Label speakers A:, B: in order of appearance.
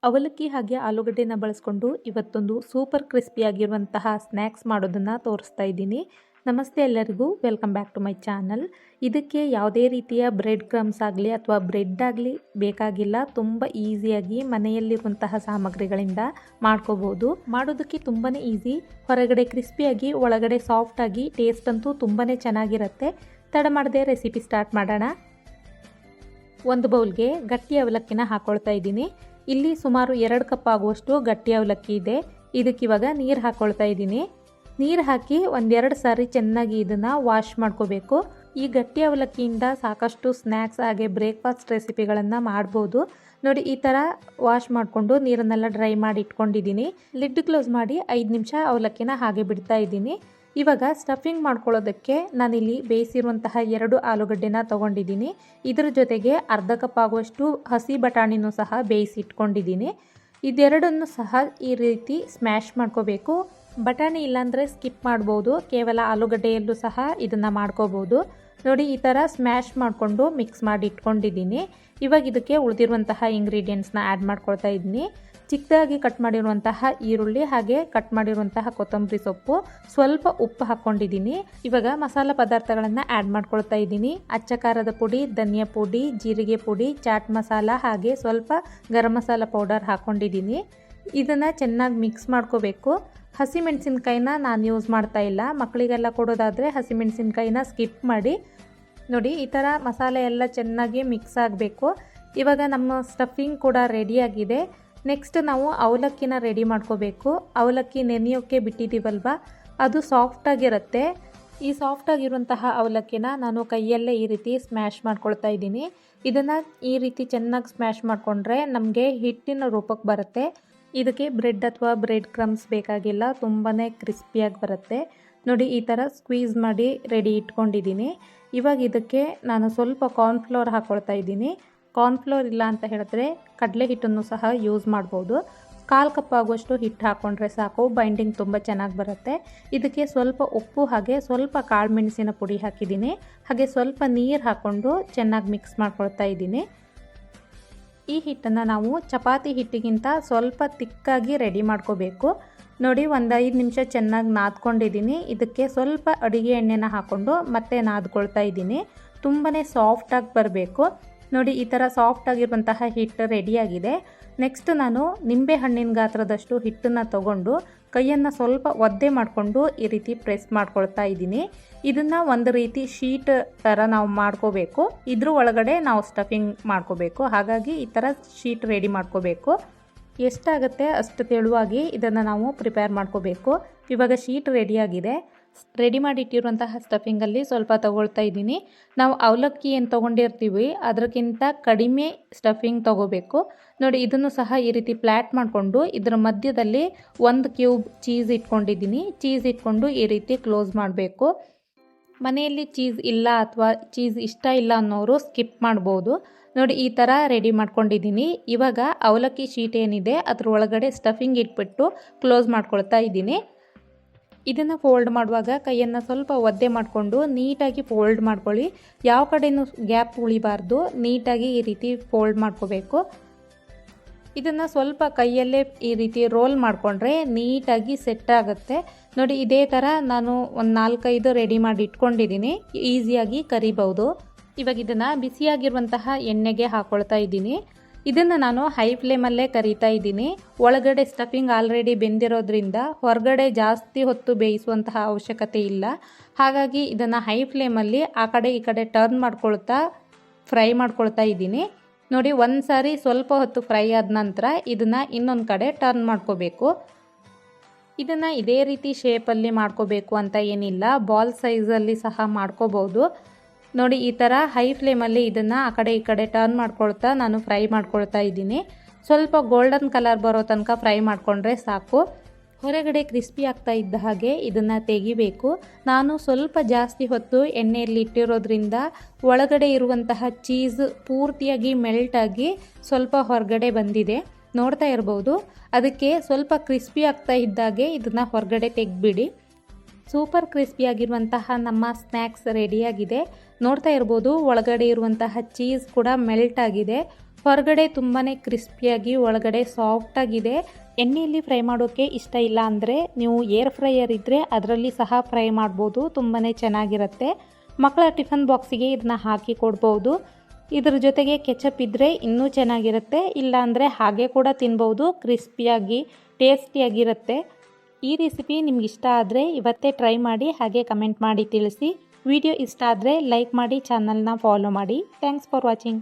A: ಅವಲಕ್ಕಿ ಹಾಗೆ ಆಲೂಗಡ್ಡೆನ ಬಳಸ್ಕೊಂಡು ಇವತ್ತೊಂದು ಸೂಪರ್ ಕ್ರಿಸ್ಪಿಯಾಗಿರುವಂತಹ ಸ್ನ್ಯಾಕ್ಸ್ ಮಾಡೋದನ್ನು ತೋರಿಸ್ತಾ ಇದ್ದೀನಿ. ನಮಸ್ತೆ ಎಲ್ಲರಿಗೂ, welcome back to my channel. ಇದಕ್ಕೆ ಯಾವುದೇ ರೀತಿಯ ಬ್ರೆಡ್ ಕ್ರಮ್ಸ್ ಆಗಲಿ ಅಥವಾ ಬ್ರೆಡ್ ಆಗಲಿ ಬೇಕಾಗಿಲ್ಲ. ತುಂಬ ಈಸಿಯಾಗಿ ಮನೆಯಲ್ಲಿರುವಂತಹ ಸಾಮಗ್ರಿಗಳಿಂದ ಮಾಡ್ಕೋಬೋದು. ಮಾಡೋದಕ್ಕೆ ತುಂಬಾ ಈಸಿ, ಹೊರಗಡೆ ಕ್ರಿಸ್ಪಿಯಾಗಿ ಒಳಗಡೆ ಸಾಫ್ಟಾಗಿ, ಟೇಸ್ಟ್ ಅಂತೂ ತುಂಬಾ ಚೆನ್ನಾಗಿರುತ್ತೆ. ತಡ ಮಾಡದೆ ರೆಸಿಪಿ ಸ್ಟಾರ್ಟ್ ಮಾಡೋಣ. ಒಂದು ಬೌಲ್ಗೆ ಗಟ್ಟಿ ಅವಲಕ್ಕಿನ ಹಾಕ್ಕೊಳ್ತಾ ಇದ್ದೀನಿ. ಇಲ್ಲಿ ಸುಮಾರು 2 ಕಪ್ ಆಗುವಷ್ಟು ಗಟ್ಟಿ ಅವಲಕ್ಕಿ ಇದೆ. ಇದಕ್ಕಿವಾಗ ನೀರು ಹಾಕ್ಕೊಳ್ತಾ ಇದ್ದೀನಿ. ನೀರು ಹಾಕಿ ಒಂದೆರಡು ಸಾರಿ ಚೆನ್ನಾಗಿ ಇದನ್ನು ವಾಶ್ ಮಾಡ್ಕೋಬೇಕು. ಈ ಗಟ್ಟಿ ಅವಲಕ್ಕಿಯಿಂದ ಸಾಕಷ್ಟು ಸ್ನ್ಯಾಕ್ಸ್ ಹಾಗೆ ಬ್ರೇಕ್ಫಾಸ್ಟ್ ರೆಸಿಪಿಗಳನ್ನು ಮಾಡ್ಬೋದು. ನೋಡಿ, ಈ ಥರ ವಾಶ್ ಮಾಡಿಕೊಂಡು ನೀರನ್ನೆಲ್ಲ ಡ್ರೈ ಮಾಡಿ ಇಟ್ಕೊಂಡಿದ್ದೀನಿ. ಲಿಡ್ ಕ್ಲೋಸ್ ಮಾಡಿ 5 ನಿಮಿಷ ಅವಲಕ್ಕಿನ ಹಾಗೆ ಬಿಡ್ತಾ ಇದ್ದೀನಿ. ಇವಾಗ ಸ್ಟಫಿಂಗ್ ಮಾಡ್ಕೊಳ್ಳೋದಕ್ಕೆ ನಾನಿಲ್ಲಿ ಬೇಯಿಸಿರುವಂತಹ 2 ಆಲೂಗಡ್ಡೆನ ತೊಗೊಂಡಿದ್ದೀನಿ. ಇದರ ಜೊತೆಗೆ ಅರ್ಧ ಕಪ್ ಆಗುವಷ್ಟು ಹಸಿ ಬಟಾಣಿನೂ ಸಹ ಬೇಯಿಸಿ ಇಟ್ಕೊಂಡಿದ್ದೀನಿ. ಇದೆರಡನ್ನು ಸಹ ಈ ರೀತಿ ಸ್ಮ್ಯಾಶ್ ಮಾಡ್ಕೋಬೇಕು. ಬಟಾಣಿ ಇಲ್ಲಾಂದರೆ ಸ್ಕಿಪ್ ಮಾಡ್ಬೋದು, ಕೇವಲ ಆಲೂಗಡ್ಡೆಯಲ್ಲೂ ಸಹ ಇದನ್ನು ಮಾಡ್ಕೋಬೋದು. ನೋಡಿ, ಈ ಥರ ಸ್ಮ್ಯಾಶ್ ಮಾಡಿಕೊಂಡು ಮಿಕ್ಸ್ ಮಾಡಿ ಇಟ್ಕೊಂಡಿದ್ದೀನಿ. ಇವಾಗ ಇದಕ್ಕೆ ಉಳಿದಿರುವಂತಹ ಇಂಗ್ರೀಡಿಯೆಂಟ್ಸ್ನ ಆ್ಯಡ್ ಮಾಡ್ಕೊಳ್ತಾ ಇದ್ದೀನಿ. ಚಿಕ್ಕದಾಗಿ ಕಟ್ ಮಾಡಿರುವಂತಹ ಈರುಳ್ಳಿ ಹಾಗೆ ಕಟ್ ಮಾಡಿರುವಂತಹ ಕೊತ್ತಂಬರಿ ಸೊಪ್ಪು, ಸ್ವಲ್ಪ ಉಪ್ಪು ಹಾಕ್ಕೊಂಡಿದ್ದೀನಿ. ಇವಾಗ ಮಸಾಲ ಪದಾರ್ಥಗಳನ್ನು ಆ್ಯಡ್ ಮಾಡ್ಕೊಳ್ತಾ ಇದ್ದೀನಿ. ಅಚ್ಚ ಖಾರದ ಪುಡಿ, ಧನಿಯಾ ಪುಡಿ, ಜೀರಿಗೆ ಪುಡಿ, ಚಾಟ್ ಮಸಾಲ ಹಾಗೆ ಸ್ವಲ್ಪ ಗರಂ ಮಸಾಲ ಪೌಡರ್ ಹಾಕ್ಕೊಂಡಿದ್ದೀನಿ. ಇದನ್ನು ಚೆನ್ನಾಗಿ ಮಿಕ್ಸ್ ಮಾಡ್ಕೋಬೇಕು. ಹಸಿಮೆಣಸಿನ್ಕಾಯಿನ ನಾನು ಯೂಸ್ ಮಾಡ್ತಾ ಇಲ್ಲ. ಮಕ್ಕಳಿಗೆಲ್ಲ ಕೊಡೋದಾದರೆ ಹಸಿಮೆಣಸಿನ್ಕಾಯಿನ ಸ್ಕಿಪ್ ಮಾಡಿ. ನೋಡಿ, ಈ ಥರ ಮಸಾಲೆ ಎಲ್ಲ ಚೆನ್ನಾಗಿ ಮಿಕ್ಸ್ ಆಗಬೇಕು. ಇವಾಗ ನಮ್ಮ ಸ್ಟಫಿಂಗ್ ಕೂಡ ರೆಡಿಯಾಗಿದೆ. ನೆಕ್ಸ್ಟ್ ನಾವು ಅವಲಕ್ಕಿನ ರೆಡಿ ಮಾಡ್ಕೋಬೇಕು. ಅವಲಕ್ಕಿ ನೆನೆಯೋಕ್ಕೆ ಬಿಟ್ಟಿದ್ದೀವಲ್ವ, ಅದು ಸಾಫ್ಟಾಗಿರುತ್ತೆ. ಈ ಸಾಫ್ಟಾಗಿರುವಂತಹ ಅವಲಕ್ಕಿನ ನಾನು ಕೈಯಲ್ಲೇ ಈ ರೀತಿ ಸ್ಮ್ಯಾಶ್ ಮಾಡ್ಕೊಳ್ತಾ ಇದ್ದೀನಿ. ಇದನ್ನು ಈ ರೀತಿ ಚೆನ್ನಾಗಿ ಸ್ಮ್ಯಾಶ್ ಮಾಡಿಕೊಂಡ್ರೆ ನಮಗೆ ಹಿಟ್ಟಿನ ರೂಪಕ್ಕೆ ಬರುತ್ತೆ. ಇದಕ್ಕೆ ಬ್ರೆಡ್ ಅಥವಾ ಬ್ರೆಡ್ ಕ್ರಮ್ಸ್ ಬೇಕಾಗಿಲ್ಲ, ತುಂಬಾ ಕ್ರಿಸ್ಪಿಯಾಗಿ ಬರುತ್ತೆ. ನೋಡಿ, ಈ ಥರ ಸ್ಕ್ವೀಸ್ ಮಾಡಿ ರೆಡಿ ಇಟ್ಕೊಂಡಿದ್ದೀನಿ. ಇವಾಗ ಇದಕ್ಕೆ ನಾನು ಸ್ವಲ್ಪ ಕಾರ್ನ್ಫ್ಲೋರ್ ಹಾಕ್ಕೊಳ್ತಾ ಇದ್ದೀನಿ. ಕಾರ್ನ್ಫ್ಲೋರ್ ಇಲ್ಲ ಅಂತ ಹೇಳಿದ್ರೆ ಕಡಲೆ ಹಿಟ್ಟನ್ನು ಸಹ ಯೂಸ್ ಮಾಡ್ಬೋದು. 1/4 ಕಪ್ ಆಗುವಷ್ಟು ಹಿಟ್ಟು ಹಾಕ್ಕೊಂಡ್ರೆ ಸಾಕು, ಬೈಂಡಿಂಗ್ ತುಂಬ ಚೆನ್ನಾಗಿ ಬರುತ್ತೆ. ಇದಕ್ಕೆ ಸ್ವಲ್ಪ ಉಪ್ಪು ಹಾಗೆ ಸ್ವಲ್ಪ ಕಾಳು ಮೆಣಸಿನ ಪುಡಿ ಹಾಕಿದ್ದೀನಿ. ಹಾಗೆ ಸ್ವಲ್ಪ ನೀರು ಹಾಕ್ಕೊಂಡು ಚೆನ್ನಾಗಿ ಮಿಕ್ಸ್ ಮಾಡ್ಕೊಳ್ತಾ ಇದ್ದೀನಿ. ಈ ಹಿಟ್ಟನ್ನು ನಾವು ಚಪಾತಿ ಹಿಟ್ಟಿಗಿಂತ ಸ್ವಲ್ಪ ತಿಕ್ಕಾಗಿ ರೆಡಿ ಮಾಡ್ಕೋಬೇಕು. ನೋಡಿ, ಒಂದು 5 ನಿಮಿಷ ಚೆನ್ನಾಗಿ ನಾದ್ಕೊಂಡಿದ್ದೀನಿ. ಇದಕ್ಕೆ ಸ್ವಲ್ಪ ಅಡುಗೆ ಎಣ್ಣೆನ ಹಾಕ್ಕೊಂಡು ಮತ್ತೆ ನಾದ್ಕೊಳ್ತಾ ಇದ್ದೀನಿ. ತುಂಬಾ ಸಾಫ್ಟಾಗಿ ಬರಬೇಕು. ನೋಡಿ, ಈ ಥರ ಸಾಫ್ಟಾಗಿರುವಂತಹ ಹಿಟ್ಟು ರೆಡಿಯಾಗಿದೆ. ನೆಕ್ಸ್ಟ್ ನಾನು ನಿಂಬೆ ಹಣ್ಣಿನ ಗಾತ್ರದಷ್ಟು ಹಿಟ್ಟನ್ನು ತಗೊಂಡು ಕೈಯನ್ನು ಸ್ವಲ್ಪ ಒದ್ದೆ ಮಾಡಿಕೊಂಡು ಈ ರೀತಿ ಪ್ರೆಸ್ ಮಾಡ್ಕೊಳ್ತಾ ಇದ್ದೀನಿ. ಇದನ್ನು ಒಂದು ರೀತಿ ಶೀಟ್ ಥರ ನಾವು ಮಾಡ್ಕೋಬೇಕು. ಇದ್ರ ಒಳಗಡೆ ನಾವು ಸ್ಟಫಿಂಗ್ ಮಾಡ್ಕೋಬೇಕು. ಹಾಗಾಗಿ ಈ ಥರ ಶೀಟ್ ರೆಡಿ ಮಾಡ್ಕೋಬೇಕು. ಎಷ್ಟಾಗುತ್ತೆ ಅಷ್ಟು ತೆಳುವಾಗಿ ಇದನ್ನು ನಾವು ಪ್ರಿಪೇರ್ ಮಾಡ್ಕೋಬೇಕು. ಇವಾಗ ಶೀಟ್ ರೆಡಿಯಾಗಿದೆ. ರೆಡಿ ಮಾಡಿಟ್ಟಿರುವಂತಹ ಸ್ಟಫಿಂಗಲ್ಲಿ ಸ್ವಲ್ಪ ತಗೊಳ್ತಾ ಇದ್ದೀನಿ. ನಾವು ಅವಲಕ್ಕಿ ಏನು ತೊಗೊಂಡಿರ್ತೀವಿ ಅದಕ್ಕಿಂತ ಕಡಿಮೆ ಸ್ಟಫಿಂಗ್ ತೊಗೋಬೇಕು. ನೋಡಿ, ಇದನ್ನು ಸಹ ಈ ರೀತಿ ಫ್ಲ್ಯಾಟ್ ಮಾಡಿಕೊಂಡು ಇದರ ಮಧ್ಯದಲ್ಲಿ 1 ಕ್ಯೂಬ್ ಚೀಸ್ ಇಟ್ಕೊಂಡಿದ್ದೀನಿ. ಚೀಸ್ ಇಟ್ಕೊಂಡು ಈ ರೀತಿ ಕ್ಲೋಸ್ ಮಾಡಬೇಕು. ಮನೆಯಲ್ಲಿ ಚೀಸ್ ಇಲ್ಲ ಅಥವಾ ಚೀಸ್ ಇಷ್ಟ ಇಲ್ಲ ಅನ್ನೋರು ಸ್ಕಿಪ್ ಮಾಡ್ಬೋದು. ನೋಡಿ, ಈ ಥರ ರೆಡಿ ಮಾಡ್ಕೊಂಡಿದ್ದೀನಿ. ಇವಾಗ ಅವಲಕ್ಕಿ ಶೀಟ್ ಏನಿದೆ ಅದ್ರ ಒಳಗಡೆ ಸ್ಟಫಿಂಗ್ ಇಟ್ಬಿಟ್ಟು ಕ್ಲೋಸ್ ಮಾಡ್ಕೊಳ್ತಾ ಇದ್ದೀನಿ. ಇದನ್ನು ಫೋಲ್ಡ್ ಮಾಡುವಾಗ ಕೈಯನ್ನು ಸ್ವಲ್ಪ ಒದ್ದೆ ಮಾಡಿಕೊಂಡು ನೀಟಾಗಿ ಫೋಲ್ಡ್ ಮಾಡ್ಕೊಳ್ಳಿ. ಯಾವ ಕಡೆಯೂ ಗ್ಯಾಪ್ ಉಳಿಬಾರ್ದು. ನೀಟಾಗಿ ಈ ರೀತಿ ಫೋಲ್ಡ್ ಮಾಡ್ಕೋಬೇಕು. ಇದನ್ನು ಸ್ವಲ್ಪ ಕೈಯಲ್ಲೇ ಈ ರೀತಿ ರೋಲ್ ಮಾಡಿಕೊಂಡ್ರೆ ನೀಟಾಗಿ ಸೆಟ್ ಆಗುತ್ತೆ. ನೋಡಿ, ಇದೇ ಥರ ನಾನು ಒಂದು 4-5 ರೆಡಿ ಮಾಡಿ ಇಟ್ಕೊಂಡಿದ್ದೀನಿ. ಈಸಿಯಾಗಿ ಕರಿಬಹುದು. ಇವಾಗ ಇದನ್ನು ಬಿಸಿಯಾಗಿರುವಂತಹ ಎಣ್ಣೆಗೆ ಹಾಕ್ಕೊಳ್ತಾ ಇದ್ದೀನಿ. ಇದನ್ನು ನಾನು ಹೈ ಫ್ಲೇಮಲ್ಲೇ ಕರಿತಾ ಇದ್ದೀನಿ. ಒಳಗಡೆ ಸ್ಟಫಿಂಗ್ ಆಲ್ರೆಡಿ ಬೆಂದಿರೋದ್ರಿಂದ ಹೊರಗಡೆ ಜಾಸ್ತಿ ಹೊತ್ತು ಬೇಯಿಸುವಂತಹ ಅವಶ್ಯಕತೆ ಇಲ್ಲ. ಹಾಗಾಗಿ ಇದನ್ನು ಹೈ ಫ್ಲೇಮಲ್ಲಿ ಆ ಕಡೆ ಈ ಕಡೆ ಟರ್ನ್ ಮಾಡ್ಕೊಳ್ತಾ ಫ್ರೈ ಮಾಡ್ಕೊಳ್ತಾ ಇದ್ದೀನಿ. ನೋಡಿ, ಒಂದು ಸಾರಿ ಸ್ವಲ್ಪ ಹೊತ್ತು ಫ್ರೈ ಆದ ನಂತರ ಇದನ್ನು ಇನ್ನೊಂದು ಕಡೆ ಟರ್ನ್ ಮಾಡ್ಕೋಬೇಕು. ಇದನ್ನು ಇದೇ ರೀತಿ ಶೇಪಲ್ಲಿ ಮಾಡ್ಕೋಬೇಕು ಅಂತ ಏನಿಲ್ಲ, ಬಾಲ್ ಸೈಜಲ್ಲಿ ಸಹ ಮಾಡ್ಕೋಬೋದು. ನೋಡಿ, ಈ ಥರ ಹೈ ಫ್ಲೇಮಲ್ಲಿ ಇದನ್ನು ಆ ಕಡೆ ಈ ಕಡೆ ಟರ್ನ್ ಮಾಡ್ಕೊಳ್ತಾ ನಾನು ಫ್ರೈ ಮಾಡ್ಕೊಳ್ತಾ ಇದ್ದೀನಿ. ಸ್ವಲ್ಪ ಗೋಲ್ಡನ್ ಕಲರ್ ಬರೋ ತನಕ ಫ್ರೈ ಮಾಡಿಕೊಂಡ್ರೆ ಸಾಕು. ಹೊರಗಡೆ ಕ್ರಿಸ್ಪಿ ಆಗ್ತಾ ಇದ್ದ ಹಾಗೆ ಇದನ್ನು ತೆಗಿಬೇಕು. ನಾನು ಸ್ವಲ್ಪ ಜಾಸ್ತಿ ಹೊತ್ತು ಎಣ್ಣೆಯಲ್ಲಿ ಇಟ್ಟಿರೋದ್ರಿಂದ ಒಳಗಡೆ ಇರುವಂತಹ ಚೀಸ್ ಪೂರ್ತಿಯಾಗಿ ಮೆಲ್ಟಾಗಿ ಸ್ವಲ್ಪ ಹೊರಗಡೆ ಬಂದಿದೆ, ನೋಡ್ತಾ ಇರ್ಬೋದು. ಅದಕ್ಕೆ ಸ್ವಲ್ಪ ಕ್ರಿಸ್ಪಿ ಆಗ್ತಾ ಇದ್ದಾಗೆ ಇದನ್ನು ಹೊರಗಡೆ ತೆಗೆದ್ಬಿಡಿ. ಸೂಪರ್ ಕ್ರಿಸ್ಪಿಯಾಗಿರುವಂತಹ ನಮ್ಮ ಸ್ನ್ಯಾಕ್ಸ್ ರೆಡಿಯಾಗಿದೆ. ನೋಡ್ತಾ ಇರ್ಬೋದು, ಒಳಗಡೆ ಇರುವಂತಹ ಚೀಸ್ ಕೂಡ ಮೆಲ್ಟ್ ಆಗಿದೆ. ಹೊರಗಡೆ ತುಂಬಾ ಕ್ರಿಸ್ಪಿಯಾಗಿ ಒಳಗಡೆ ಸಾಫ್ಟಾಗಿದೆ. ಎಣ್ಣೆಯಲ್ಲಿ ಫ್ರೈ ಮಾಡೋಕ್ಕೆ ಇಷ್ಟ ಇಲ್ಲ ಅಂದರೆ ನೀವು ಏರ್ ಫ್ರೈಯರ್ ಇದ್ದರೆ ಅದರಲ್ಲಿ ಸಹ ಫ್ರೈ ಮಾಡ್ಬೋದು, ತುಂಬಾ ಚೆನ್ನಾಗಿರುತ್ತೆ. ಮಕ್ಕಳ ಟಿಫನ್ ಬಾಕ್ಸಿಗೆ ಇದನ್ನ ಹಾಕಿ ಕೊಡ್ಬೋದು. ಇದ್ರ ಜೊತೆಗೆ ಕೆಚಪ್ ಇದ್ದರೆ ಇನ್ನೂ ಚೆನ್ನಾಗಿರುತ್ತೆ, ಇಲ್ಲಾಂದರೆ ಹಾಗೆ ಕೂಡ ತಿನ್ಬೋದು. ಕ್ರಿಸ್ಪಿಯಾಗಿ ಟೇಸ್ಟಿಯಾಗಿರುತ್ತೆ. ಈ ರೆಸಿಪಿ ನಿಮ್ಗೆ ಇಷ್ಟ ಆದರೆ ಇವತ್ತೇ ಟ್ರೈ ಮಾಡಿ, ಹಾಗೆ ಕಮೆಂಟ್ ಮಾಡಿ ತಿಳಿಸಿ. ವಿಡಿಯೋ ಇಷ್ಟ ಆದರೆ ಲೈಕ್ ಮಾಡಿ, ಚಾನಲ್ನ ಫಾಲೋ ಮಾಡಿ. Thanks for watching.